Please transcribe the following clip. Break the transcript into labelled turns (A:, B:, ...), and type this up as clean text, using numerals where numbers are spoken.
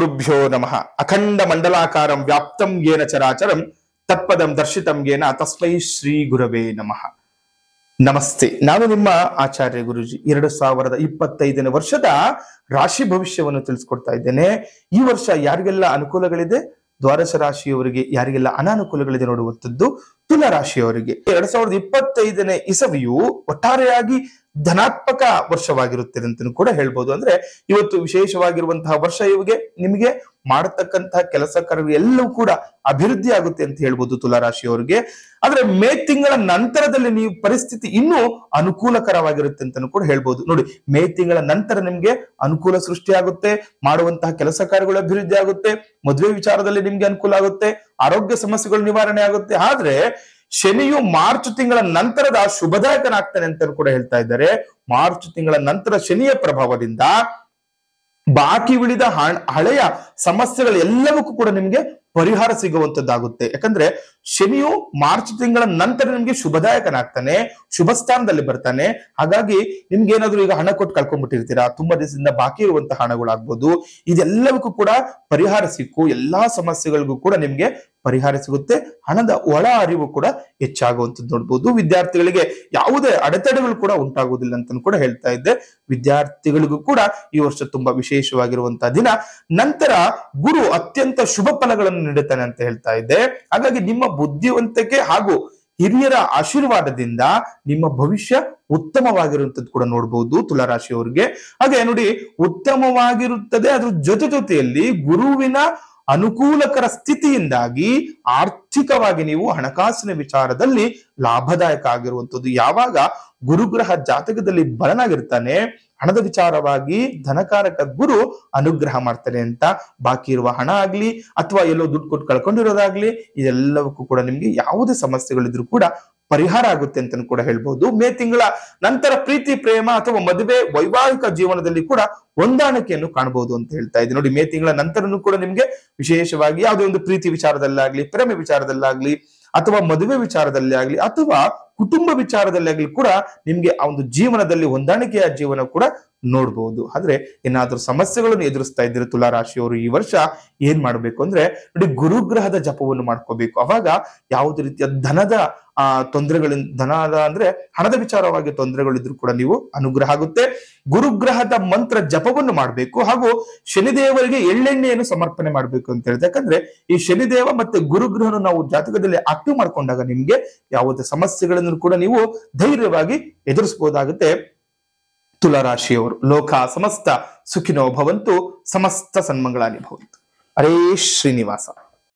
A: ಗುರುಭ್ಯೋ ನಮಃ. ಅಖಂಡ ಮಂಡಲಾಕಾರಂ ವ್ಯಾಪ್ತಂ ಯೇನ ಚರಾಚರಂ ತತ್ಪದಂ ದರ್ಶಿತಂ ಯೇನ ತಸ್ಮೈ ಶ್ರೀ ಗುರವೇ ನಮಃ. ನಮಸ್ತೆ, ನಾನು ನಿಮ್ಮ ಆಚಾರ್ಯ ಗುರುಜಿ. 2025ನೇ ವರ್ಷದ ರಾಶಿ ಭವಿಷ್ಯವನ್ನು ತಿಳಿಸ್ಕೊಡ್ತಾ ಇದ್ದೇನೆ. ಈ ವರ್ಷ ಯಾರಿಗೆಲ್ಲ ಅನುಕೂಲಗಳಿದೆ, ದ್ವಾದಶ ರಾಶಿಯವರಿಗೆ ಯಾರಿಗೆಲ್ಲ ಅನಾನುಕೂಲಗಳಿದೆ ನೋಡುವಂಥದ್ದು ತುಲಾ ರಾಶಿಯವರಿಗೆ 2025ನೇ ಇಸವಿಯು ಒಟ್ಟಾರೆಯಾಗಿ ಧನಾತ್ಮಕ ವರ್ಷವಾಗಿರುತ್ತದೆ ಅಂತಲೂ ಕೂಡ ಹೇಳ್ಬೋದು. ಅಂದ್ರೆ ಇವತ್ತು ವಿಶೇಷವಾಗಿರುವಂತಹ ವರ್ಷ ನಿಮಗೆ ಮಾಡತಕ್ಕಂತಹ ಕೆಲಸ ಕಾರ್ಯ ಎಲ್ಲವೂ ಕೂಡ ಅಭಿವೃದ್ಧಿ ಆಗುತ್ತೆ ಅಂತ ಹೇಳ್ಬೋದು ತುಲಾ ರಾಶಿಯವರಿಗೆ. ಆದ್ರೆ ಮೇ ತಿಂಗಳ ನಂತರದಲ್ಲಿ ನೀವು ಪರಿಸ್ಥಿತಿ ಇನ್ನೂ ಅನುಕೂಲಕರವಾಗಿರುತ್ತೆ ಅಂತಲೂ ಕೂಡ ಹೇಳ್ಬೋದು. ನೋಡಿ, ಮೇ ತಿಂಗಳ ನಂತರ ನಿಮ್ಗೆ ಅನುಕೂಲ ಸೃಷ್ಟಿ ಆಗುತ್ತೆ, ಮಾಡುವಂತಹ ಕೆಲಸ ಕಾರ್ಯಗಳು ಅಭಿವೃದ್ಧಿ ಆಗುತ್ತೆ, ಮದುವೆ ವಿಚಾರದಲ್ಲಿ ನಿಮ್ಗೆ ಅನುಕೂಲ ಆಗುತ್ತೆ, ಆರೋಗ್ಯ ಸಮಸ್ಯೆಗಳು ನಿವಾರಣೆ ಆಗುತ್ತೆ. ಆದ್ರೆ ಶನಿಯು ಮಾರ್ಚ್ ತಿಂಗಳ ನಂತರದ ಶುಭದಾಯಕನಾಗ್ತಾನೆ ಅಂತ ಕೂಡ ಹೇಳ್ತಾ ಇದ್ದಾರೆ. ಮಾರ್ಚ್ ತಿಂಗಳ ನಂತರ ಶನಿಯ ಪ್ರಭಾವದಿಂದ ಬಾಕಿ ಉಳಿದ ಹಳೆಯ ಸಮಸ್ಯೆಗಳು ಎಲ್ಲವಕ್ಕೂ ಕೂಡ ನಿಮ್ಗೆ ಪರಿಹಾರ ಸಿಗುವಂತದ್ದಾಗುತ್ತೆ. ಯಾಕಂದ್ರೆ ಶನಿಯು ಮಾರ್ಚ್ ತಿಂಗಳ ನಂತರ ನಿಮ್ಗೆ ಶುಭದಾಯಕನಾಗ್ತಾನೆ, ಶುಭ ಸ್ಥಾನದಲ್ಲಿ ಬರ್ತಾನೆ. ಹಾಗಾಗಿ ನಿಮ್ಗೆ ಏನಾದ್ರು ಈಗ ಹಣ ಕೊಟ್ಟು ಕಳ್ಕೊಂಡ್ಬಿಟ್ಟಿರ್ತೀರಾ, ತುಂಬಾ ದಿವಸದಿಂದ ಬಾಕಿ ಇರುವಂತಹ ಹಣಗಳಾಗ್ಬೋದು, ಇದೆಲ್ಲವಕ್ಕೂ ಕೂಡ ಪರಿಹಾರ ಸಿಕ್ಕು ಎಲ್ಲಾ ಸಮಸ್ಯೆಗಳಿಗೂ ಕೂಡ ನಿಮ್ಗೆ ಪರಿಹಾರ ಸಿಗುತ್ತೆ. ಹಣದ ಒಳ ಅರಿವು ಕೂಡ ಹೆಚ್ಚಾಗುವಂಥದ್ದು ನೋಡ್ಬೋದು. ವಿದ್ಯಾರ್ಥಿಗಳಿಗೆ ಯಾವುದೇ ಅಡೆತಡೆಗಳು ಕೂಡ ಉಂಟಾಗುವುದಿಲ್ಲ ಅಂತ ಕೂಡ ಹೇಳ್ತಾ ಇದ್ದೆ. ವಿದ್ಯಾರ್ಥಿಗಳಿಗೂ ಕೂಡ ಈ ವರ್ಷ ತುಂಬಾ ವಿಶೇಷವಾಗಿರುವಂತಹ ದಿನ. ನಂತರ ಗುರು ಅತ್ಯಂತ ಶುಭ ಫಲಗಳನ್ನು ನೀಡುತ್ತಾನೆ ಅಂತ ಹೇಳ್ತಾ ಇದ್ದೆ. ಹಾಗಾಗಿ ನಿಮ್ಮ ಬುದ್ಧಿವಂತಿಕೆ ಹಾಗೂ ಹಿರಿಯರ ಆಶೀರ್ವಾದದಿಂದ ನಿಮ್ಮ ಭವಿಷ್ಯ ಉತ್ತಮವಾಗಿರುವಂತದ್ದು ಕೂಡ ನೋಡ್ಬೋದು ತುಲಾ ರಾಶಿಯವರಿಗೆ. ಹಾಗೆ ನೋಡಿ, ಉತ್ತಮವಾಗಿರುತ್ತದೆ. ಅದ್ರ ಜೊತೆಯಲ್ಲಿ ಗುರುವಿನ ಅನುಕೂಲಕರ ಸ್ಥಿತಿಯಿಂದಾಗಿ ಆರ್ಥಿಕವಾಗಿ ನೀವು ಹಣಕಾಸಿನ ವಿಚಾರದಲ್ಲಿ ಲಾಭದಾಯಕ ಆಗಿರುವಂತದ್ದು. ಯಾವಾಗ ಗುರುಗ್ರಹ ಜಾತಕದಲ್ಲಿ ಬಲನಾಗಿರ್ತಾನೆ, ಹಣದ ವಿಚಾರವಾಗಿ ಧನಕಾರಕ ಗುರು ಅನುಗ್ರಹ ಮಾಡ್ತಾನೆ ಅಂತ ಬಾಕಿ ಇರುವ ಹಣ ಆಗ್ಲಿ ಅಥವಾ ಎಲ್ಲೋ ದುಡ್ಡು ಕೊಟ್ಟು ಕಳ್ಕೊಂಡಿರೋದಾಗ್ಲಿ, ಇದೆಲ್ಲವಕ್ಕೂ ಕೂಡ ನಿಮ್ಗೆ ಯಾವುದೇ ಸಮಸ್ಯೆಗಳಿದ್ರು ಕೂಡ ಪರಿಹಾರ ಆಗುತ್ತೆ ಅಂತ ಕೂಡ ಹೇಳ್ಬೋದು. ಮೇ ತಿಂಗಳ ನಂತರ ಪ್ರೀತಿ, ಪ್ರೇಮ ಅಥವಾ ಮದುವೆ, ವೈವಾಹಿಕ ಜೀವನದಲ್ಲಿ ಕೂಡ ಹೊಂದಾಣಿಕೆಯನ್ನು ಕಾಣಬಹುದು ಅಂತ ಹೇಳ್ತಾ ಇದ್ದೀನಿ. ನೋಡಿ, ಮೇ ತಿಂಗಳ ನಂತರನೂ ಕೂಡ ನಿಮ್ಗೆ ವಿಶೇಷವಾಗಿ ಯಾವುದೇ ಒಂದು ಪ್ರೀತಿ ವಿಚಾರದಲ್ಲಾಗ್ಲಿ, ಪ್ರೇಮ ವಿಚಾರದಲ್ಲಾಗ್ಲಿ, ಅಥವಾ ಮದುವೆ ವಿಚಾರದಲ್ಲಿ ಆಗ್ಲಿ, ಅಥವಾ ಕುಟುಂಬ ವಿಚಾರದಲ್ಲಿ ಆಗ್ಲಿ ಕೂಡ ನಿಮ್ಗೆ ಆ ಒಂದು ಜೀವನದಲ್ಲಿ ಹೊಂದಾಣಿಕೆಯ ಜೀವನ ಕೂಡ ನೋಡ್ಬಹುದು. ಆದ್ರೆ ಏನಾದ್ರೂ ಸಮಸ್ಯೆಗಳನ್ನು ಎದುರಿಸ್ತಾ ಇದ್ರೆ ತುಲಾ ರಾಶಿಯವರು ಈ ವರ್ಷ ಏನ್ ಮಾಡ್ಬೇಕು ಅಂದ್ರೆ, ನೋಡಿ, ಗುರುಗ್ರಹದ ಜಪವನ್ನು ಮಾಡ್ಕೋಬೇಕು. ಅವಾಗ ಯಾವುದೇ ರೀತಿಯ ಧನದ ಅಂದ್ರೆ ಹಣದ ವಿಚಾರವಾಗಿ ತೊಂದರೆಗಳಿದ್ರು ಕೂಡ ನೀವು ಅನುಗ್ರಹ ಆಗುತ್ತೆ. ಗುರುಗ್ರಹದ ಮಂತ್ರ ಜಪವನ್ನು ಮಾಡಬೇಕು. ಹಾಗೂ ಶನಿದೇವರಿಗೆ ಎಳ್ಳೆಣ್ಣೆಯನ್ನು ಸಮರ್ಪಣೆ ಮಾಡ್ಬೇಕು ಅಂತ ಹೇಳಿದ್ರೆ, ಯಾಕಂದ್ರೆ ಈ ಶನಿದೇವ ಮತ್ತೆ ಗುರುಗ್ರಹನು ನಾವು ಜಾತಕದಲ್ಲಿ ಆಕ್ಟಿವ್ ಮಾಡ್ಕೊಂಡಾಗ ನಿಮ್ಗೆ ಯಾವುದೇ ಸಮಸ್ಯೆಗಳನ್ನು ಕೂಡ ನೀವು ಧೈರ್ಯವಾಗಿ ಎದುರಿಸಬಹುದಾಗುತ್ತೆ. ತುಲಾ ರಾಶಿಯವರು ಲೋಕ ಸಮಸ್ತ ಸುಖಿನೋ ಭವಂತು, ಸಮಸ್ತ ಸನ್ಮಂಗಳಾನಿ ಭವಂತು. ಹರೇ ಶ್ರೀನಿವಾಸ.